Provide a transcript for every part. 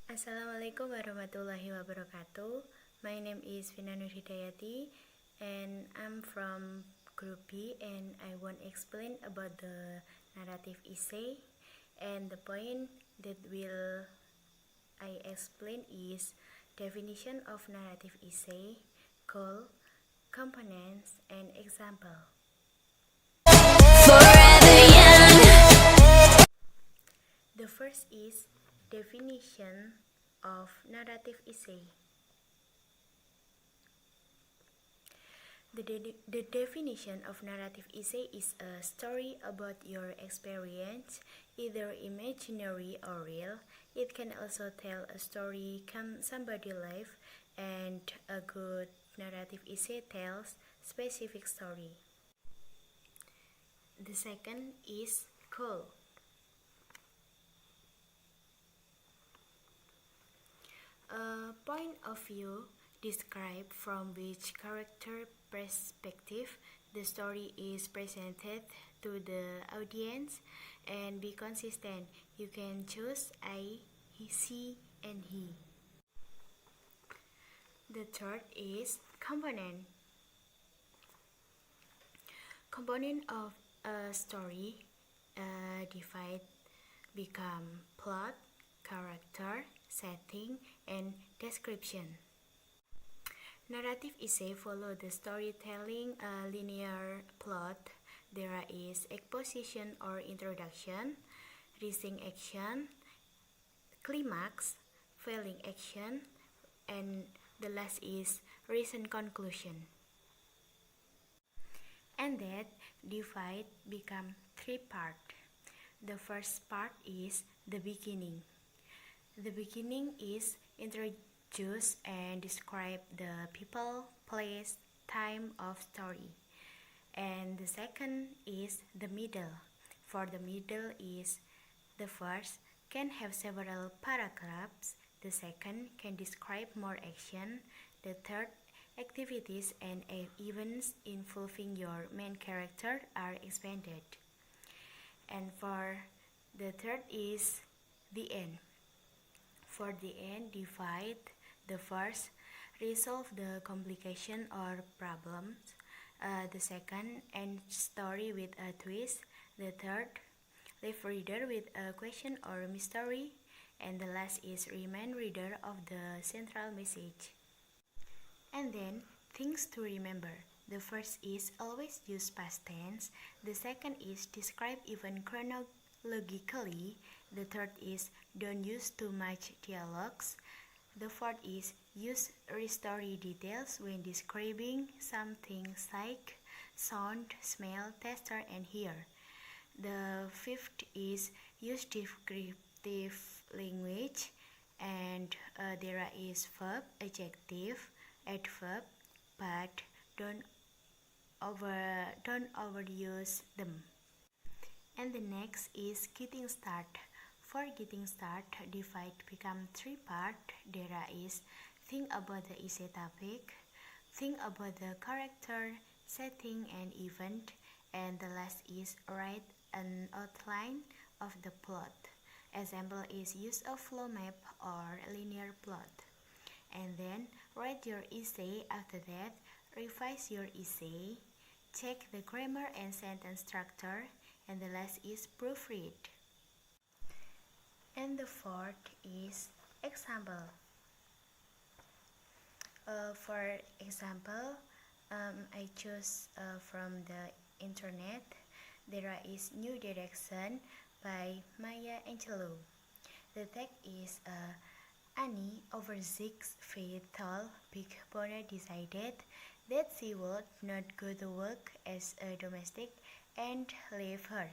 Assalamualaikum warahmatullahi wabarakatuh. My name is Vina Hidayati and I'm from Group B, and I want to explain about the narrative essay. And the point that will I explain is definition of narrative essay, goal, components, and example. The first is definition of narrative essay. The definition of narrative essay is a story about your experience, either imaginary or real. It can also tell a story somebody's life, and a good narrative essay tells specific story. The second is goal. A point of view describe from which character perspective the story is presented to the audience, and be consistent. You can choose I, he, she, and he. The third is component. Component of a story divide become plot, character, setting, and description. Narrative essay follow the storytelling linear plot. There is exposition or introduction, rising action, climax, failing action, and the last is recent conclusion. And that divide become three parts. The first part is the beginning. The beginning is introduce and describe the people, place, time of story. And the second is the middle. For the middle is the first can have several paragraphs. The second can describe more action. The third, activities and events involving your main character are expanded. And for the third is the end. For the end, divide the first, resolve the complication or problems. The second, end story with a twist. The third, leave reader with a question or mystery. And the last is remind reader of the central message. And then, things to remember. The first is always use past tense. The second is describe event chronologically. The third is don't use too much dialogues. The fourth is use story details when describing something like sound, smell, texture, and hear. The fifth is use descriptive language, and there is verb, adjective, adverb, but don't overuse them. And the next is getting started. For getting started, divide become three parts. There is think about the essay topic, think about the character, setting, and event, and the last is write an outline of the plot. Example is use a flow map or linear plot. And then write your essay. After that, revise your essay, check the grammar and sentence structure, and the last is proofread. And the fourth is example. For example, I choose from the internet. There is New Direction by Maya Angelou. The text is Annie, over 6 feet tall, Big Bonner decided that she would not go to work as a domestic and leave her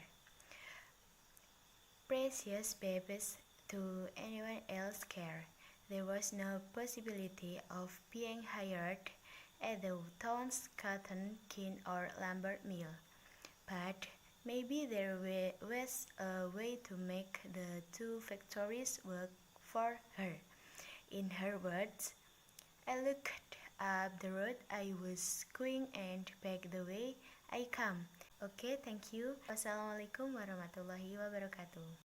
precious babies to anyone else's care. There was no possibility of being hired at the town's cotton gin or lumber mill, but maybe there was a way to make the two factories work for her. In her words, I looked up the road I was going and back the way I come. Okay, thank you. Wassalamualaikum warahmatullahi wabarakatuh.